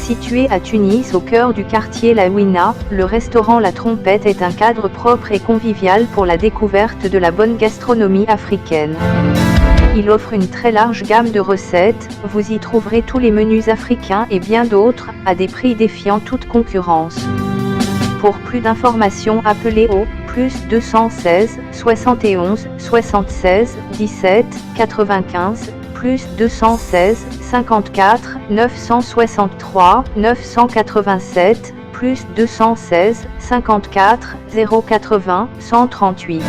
Situé à Tunis au cœur du quartier La Ouina, le restaurant La Trompette est un cadre propre et convivial pour la découverte de la bonne gastronomie africaine. Il offre une très large gamme de recettes, vous y trouverez tous les menus africains et bien d'autres, à des prix défiant toute concurrence. Pour plus d'informations, appelez au +216 71 76 17 95, +216 54 963 987, +216 54 080 138.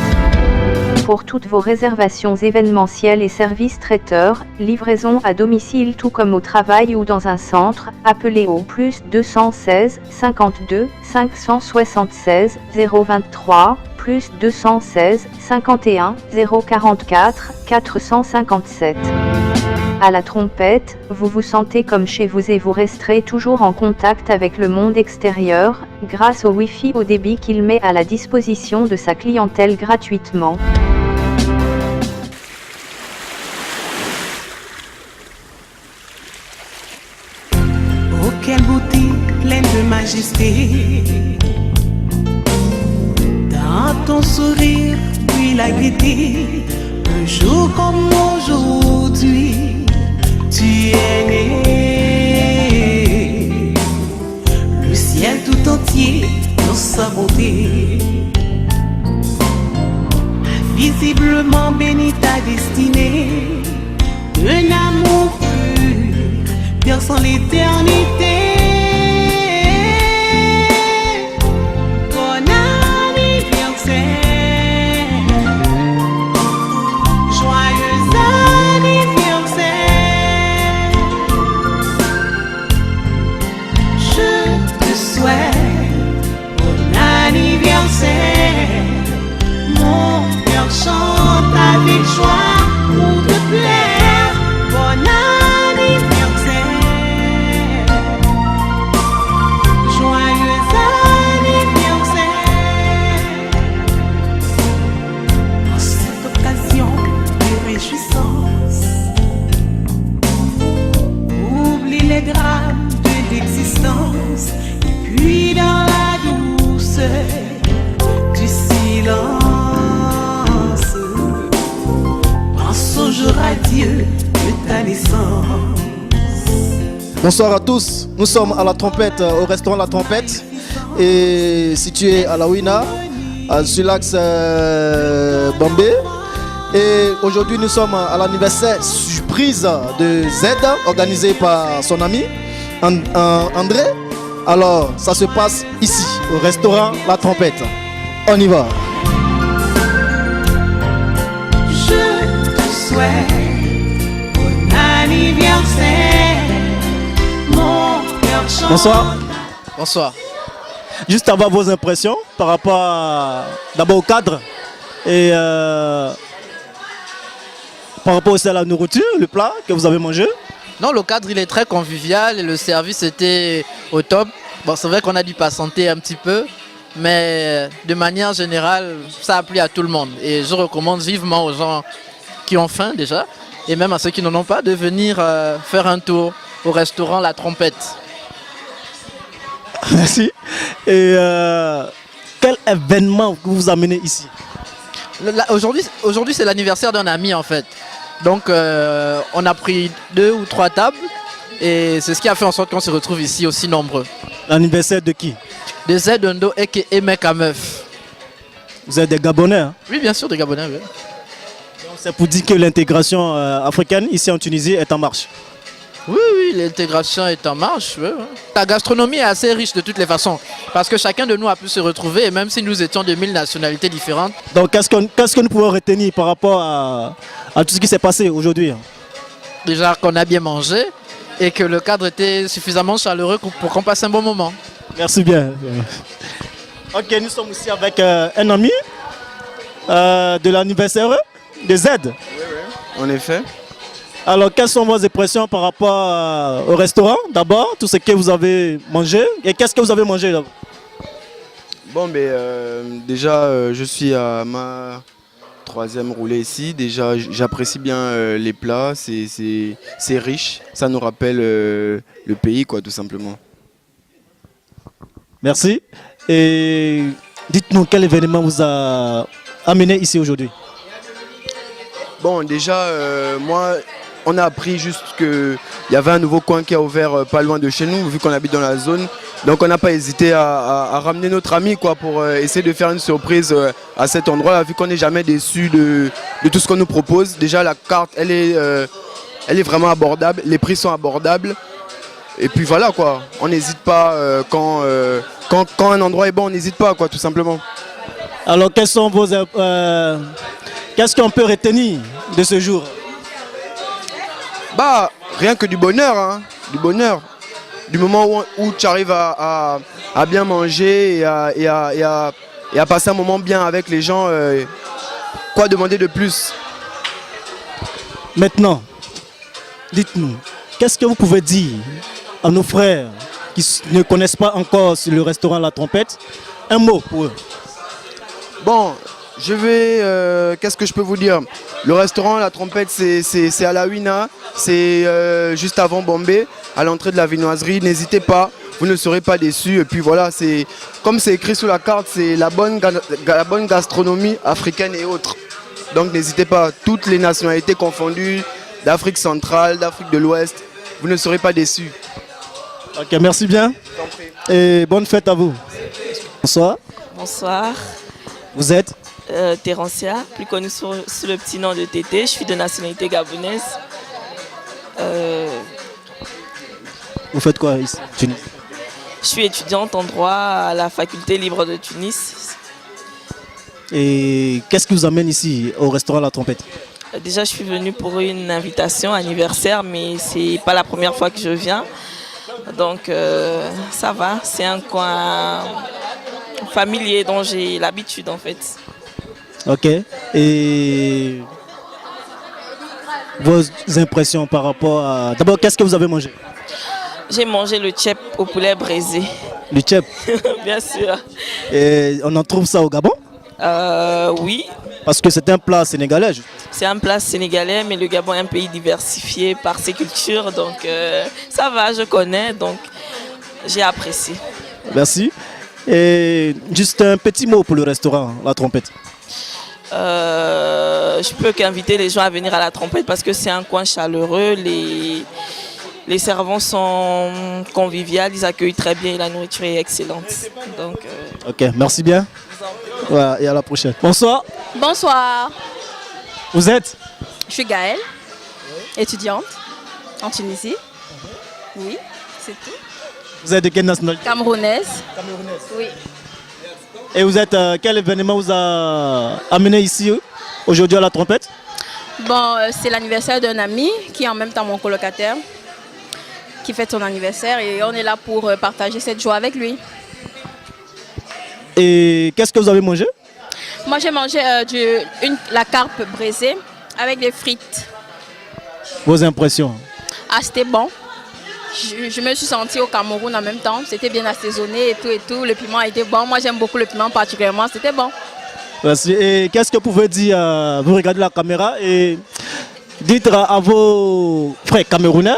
Pour toutes vos réservations événementielles et services traiteurs, livraison à domicile tout comme au travail ou dans un centre, appelez au +216 52 576 023, +216 51 044 457. À La Trompette, vous vous sentez comme chez vous et vous resterez toujours en contact avec le monde extérieur, grâce au Wi-Fi haut débit qu'il met à la disposition de sa clientèle gratuitement. Oh, quelle beauté pleine de majesté. Dans ton sourire, puis la gaieté. Un jour comme aujourd'hui, tu es né. Le ciel tout entier dans sa beauté. Visiblement béni ta destinée. Un amour pur, perçant l'éternité. Bon anniversaire. Mon cœur chante avec joie pour te plaire. Bon anniversaire. Joyeux anniversaire. En cette occasion de réjouissance, oublie les drames de l'existence. Et puis dans la douceur du silence, pense au jour à Dieu de ta naissance. Bonsoir à tous, nous sommes à La Trompette, au restaurant La Trompette, et situé à La Ouina, sur l'axe Bambé. Et aujourd'hui nous sommes à l'anniversaire surprise de Z, organisé par son ami André. Alors ça se passe ici, au restaurant La Trompette. On y va. Je te souhaite bon anniversaire. Mon cœur chante. Bonsoir. Bonsoir. Juste avoir vos impressions par rapport d'abord au cadre et par rapport aussi à la nourriture, le plat que vous avez mangé. Non, le cadre il est très convivial et le service était au top. Bon, c'est vrai qu'on a dû patienter un petit peu, mais de manière générale, ça a plu à tout le monde. Et je recommande vivement aux gens qui ont faim déjà, et même à ceux qui n'en ont pas, de venir faire un tour au restaurant La Trompette. Merci. Et quel événement vous amenez ici? Aujourd'hui, c'est l'anniversaire d'un ami en fait. Donc, on a pris 2 ou 3 tables et c'est ce qui a fait en sorte qu'on se retrouve ici aussi nombreux. L'anniversaire de qui? De Zedondo et Mec à Meuf. Vous êtes des Gabonais, hein? Oui, bien sûr, des Gabonais. Oui. C'est pour dire que l'intégration africaine ici en Tunisie est en marche. Oui, l'intégration est en marche. Oui, oui. La gastronomie est assez riche de toutes les façons parce que chacun de nous a pu se retrouver et même si nous étions de 1000 nationalités différentes. Donc qu'est-ce que nous pouvons retenir par rapport à tout ce qui s'est passé aujourd'hui? Déjà qu'on a bien mangé et que le cadre était suffisamment chaleureux pour qu'on passe un bon moment. Merci bien. Ok, nous sommes aussi avec un ami de l'anniversaire de Z. Oui, en effet. Alors, quelles sont vos impressions par rapport au restaurant d'abord, tout ce que vous avez mangé et qu'est-ce que vous avez mangé là? Bon, déjà, je suis à ma 3e roulée ici. Déjà, j'apprécie bien les plats, c'est riche, ça nous rappelle le pays, quoi, tout simplement. Merci. Et dites-nous quel événement vous a amené ici aujourd'hui. Bon, déjà, moi, on a appris juste qu'il y avait un nouveau coin qui a ouvert pas loin de chez nous, vu qu'on habite dans la zone. Donc on n'a pas hésité à ramener notre ami quoi, pour essayer de faire une surprise à cet endroit-là, vu qu'on n'est jamais déçu de tout ce qu'on nous propose. Déjà, la carte, elle est vraiment abordable, les prix sont abordables. Et puis voilà, quoi. On n'hésite pas, quand un endroit est bon, on n'hésite pas, quoi, tout simplement. Alors, qu'est-ce qu'on peut retenir de ce jour? Bah, rien que du bonheur, hein, du bonheur. Du moment où tu arrives à bien manger et à passer un moment bien avec les gens, quoi demander de plus? Maintenant, dites-nous, qu'est-ce que vous pouvez dire à nos frères qui ne connaissent pas encore le restaurant La Trompette? Un mot pour eux. Bon, qu'est-ce que je peux vous dire? Le restaurant La Trompette, c'est à la Ouina, c'est juste avant Bombay, à l'entrée de la viennoiserie. N'hésitez pas, vous ne serez pas déçus. Et puis voilà, comme c'est écrit sur la carte, c'est la bonne gastronomie africaine et autres. Donc n'hésitez pas, toutes les nationalités confondues, d'Afrique centrale, d'Afrique de l'Ouest, vous ne serez pas déçus. Ok, merci bien. Et bonne fête à vous. Bonsoir. Bonsoir. Vous êtes? Terrencia, plus connue sous le petit nom de Tété. Je suis de nationalité gabonaise. Vous faites quoi ici, Tunis? Je suis étudiante en droit à la faculté libre de Tunis. Et qu'est-ce qui vous amène ici au restaurant La Trompette? Déjà, je suis venue pour une invitation anniversaire, mais c'est pas la première fois que je viens. Donc, ça va. C'est un coin familier dont j'ai l'habitude en fait. Ok. Et vos impressions par rapport à... D'abord, qu'est-ce que vous avez mangé? J'ai mangé le tchèp au poulet braisé. Le tchèp? Bien sûr. Et on en trouve ça au Gabon? Oui. Parce que c'est un plat sénégalais. C'est un plat sénégalais, mais le Gabon est un pays diversifié par ses cultures. Donc ça va, je connais, donc j'ai apprécié. Merci. Et juste un petit mot pour le restaurant La Trompette. Je peux qu'inviter les gens à venir à La Trompette parce que c'est un coin chaleureux. Les servants sont conviviaux, ils accueillent très bien et la nourriture est excellente. Donc, ok, merci bien. Voilà, et à la prochaine. Bonsoir. Bonsoir. Vous êtes? Je suis Gaëlle, étudiante en Tunisie. Oui, c'est tout. Vous êtes de quelle nationalité? Camerounaise. Camerounaise. Oui. Et vous êtes, quel événement vous a amené ici aujourd'hui à La Trompette? Bon, c'est l'anniversaire d'un ami qui est en même temps mon colocataire, qui fête son anniversaire et on est là pour partager cette joie avec lui. Et qu'est-ce que vous avez mangé? Moi j'ai mangé la carpe braisée avec des frites. Vos impressions? Ah, c'était bon. Je me suis sentie au Cameroun en même temps. C'était bien assaisonné et tout. Le piment a été bon. Moi j'aime beaucoup le piment particulièrement. C'était bon. Merci. Et qu'est-ce que vous pouvez dire? Vous regardez la caméra et dites à vos frères camerounais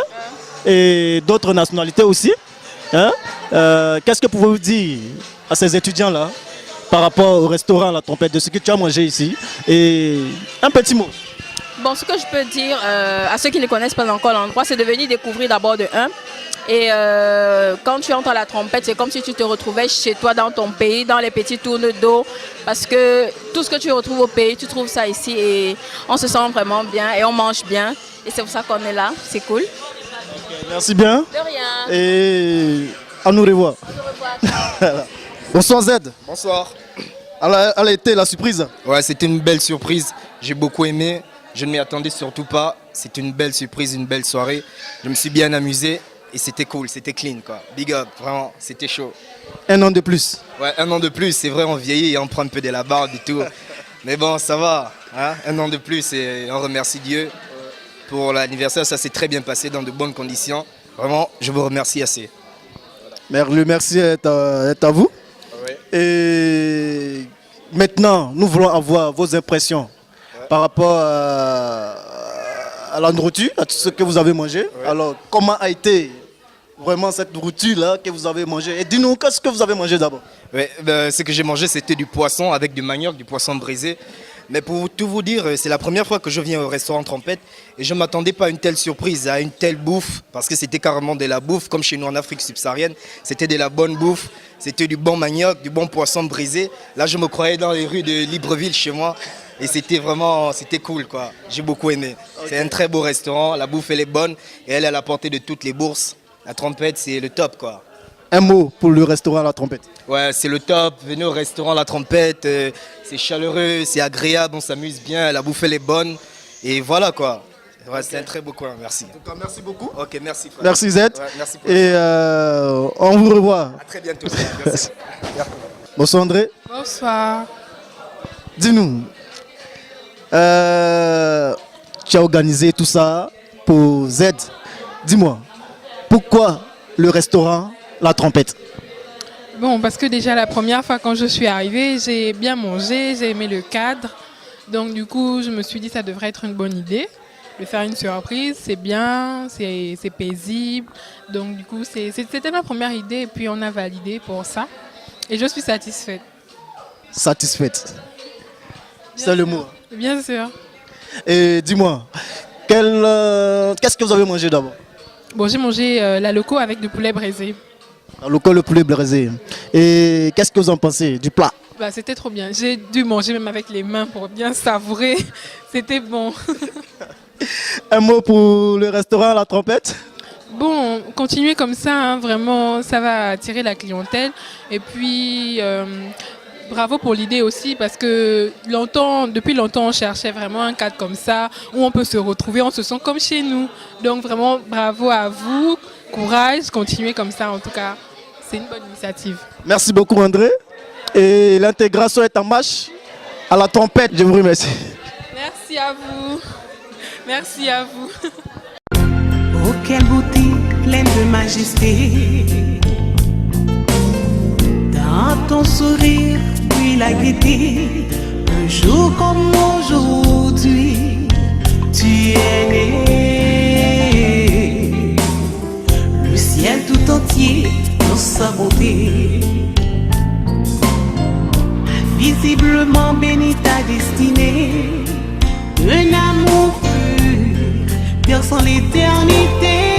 et d'autres nationalités aussi, hein, qu'est-ce que vous pouvez dire à ces étudiants-là par rapport au restaurant La Trompette, de ce que tu as mangé ici? Et un petit mot. Bon, ce que je peux dire à ceux qui ne connaissent pas encore l'endroit, c'est de venir découvrir d'abord de un. Et quand tu entres à La Trompette, c'est comme si tu te retrouvais chez toi dans ton pays, dans les petits tournes d'eau. Parce que tout ce que tu retrouves au pays, tu trouves ça ici et on se sent vraiment bien et on mange bien. Et c'est pour ça qu'on est là, c'est cool. Merci bien. De rien. Et à nous revoir. Bonsoir Z. Bonsoir. Elle a été la surprise. Ouais, c'était une belle surprise. J'ai beaucoup aimé. Je ne m'y attendais surtout pas. C'était une belle surprise, une belle soirée. Je me suis bien amusé et c'était cool, c'était clean quoi. Big up, vraiment, c'était chaud. Un an de plus. Ouais, un an de plus, c'est vrai, on vieillit et on prend un peu de la barbe et tout. Mais bon, ça va, hein? Un an de plus et on remercie Dieu pour l'anniversaire. Ça s'est très bien passé dans de bonnes conditions. Vraiment, je vous remercie assez. Le merci est à vous. Ouais. Et maintenant, nous voulons avoir vos impressions par rapport à la nourriture, à tout ce que vous avez mangé. Ouais. Alors, comment a été vraiment cette nourriture-là que vous avez mangée. Et dis-nous, qu'est-ce que vous avez mangé d'abord? Ouais, ce que j'ai mangé, c'était du poisson avec du manioc, du poisson brisé. Mais pour tout vous dire, c'est la première fois que je viens au restaurant Trompette et je ne m'attendais pas à une telle surprise, à une telle bouffe, parce que c'était carrément de la bouffe, comme chez nous en Afrique subsaharienne. C'était de la bonne bouffe, c'était du bon manioc, du bon poisson brisé. Là, je me croyais dans les rues de Libreville chez moi et c'était cool, quoi. J'ai beaucoup aimé. Okay. C'est un très beau restaurant, la bouffe elle est bonne et elle est à la portée de toutes les bourses. La Trompette, c'est le top, quoi. Un mot pour le restaurant La Trompette. Ouais, c'est le top. Venez au restaurant La Trompette. C'est chaleureux, c'est agréable, on s'amuse bien. La bouffe elle est bonne. Et voilà quoi. Ouais, c'est un très beau coin, merci. En tout cas, merci beaucoup. Ok, merci. Frère. Merci Z. Ouais, merci et on vous revoit. À très bientôt. Merci. Bonsoir André. Bonsoir. Dis-nous, tu as organisé tout ça pour Z. Dis-moi, pourquoi le restaurant La Trompette? Bon, parce que déjà la première fois quand je suis arrivée, j'ai bien mangé, j'ai aimé le cadre. Donc du coup, je me suis dit que ça devrait être une bonne idée. De faire une surprise, c'est bien, c'est paisible. Donc du coup, c'était ma première idée et puis on a validé pour ça. Et je suis satisfaite. Satisfaite. C'est le mot. Bien sûr. Et dis-moi, qu'est-ce que vous avez mangé d'abord? Bon, j'ai mangé la loco avec du poulet braisé. La loco, le poulet braisé. Et qu'est-ce que vous en pensez du plat? Bah, c'était trop bien. J'ai dû manger même avec les mains pour bien savourer. C'était bon. Un mot pour le restaurant La Trompette? Bon, continuez comme ça, hein, vraiment, ça va attirer la clientèle. Et puis, bravo pour l'idée aussi, parce que depuis longtemps, on cherchait vraiment un cadre comme ça, où on peut se retrouver, on se sent comme chez nous. Donc vraiment, bravo à vous, courage, continuez comme ça, en tout cas, c'est une bonne initiative. Merci beaucoup André. Et l'intégration est en marche à La Trompette, je vous remercie. Merci à vous. Merci à vous. Oh, quelle beauté pleine de majesté. Dans ton sourire, puis la gaieté. Un jour comme aujourd'hui, tu es né. Le ciel tout entier dans sa beauté. Visiblement béni ta destinée. Un amour pur, versant l'éternité.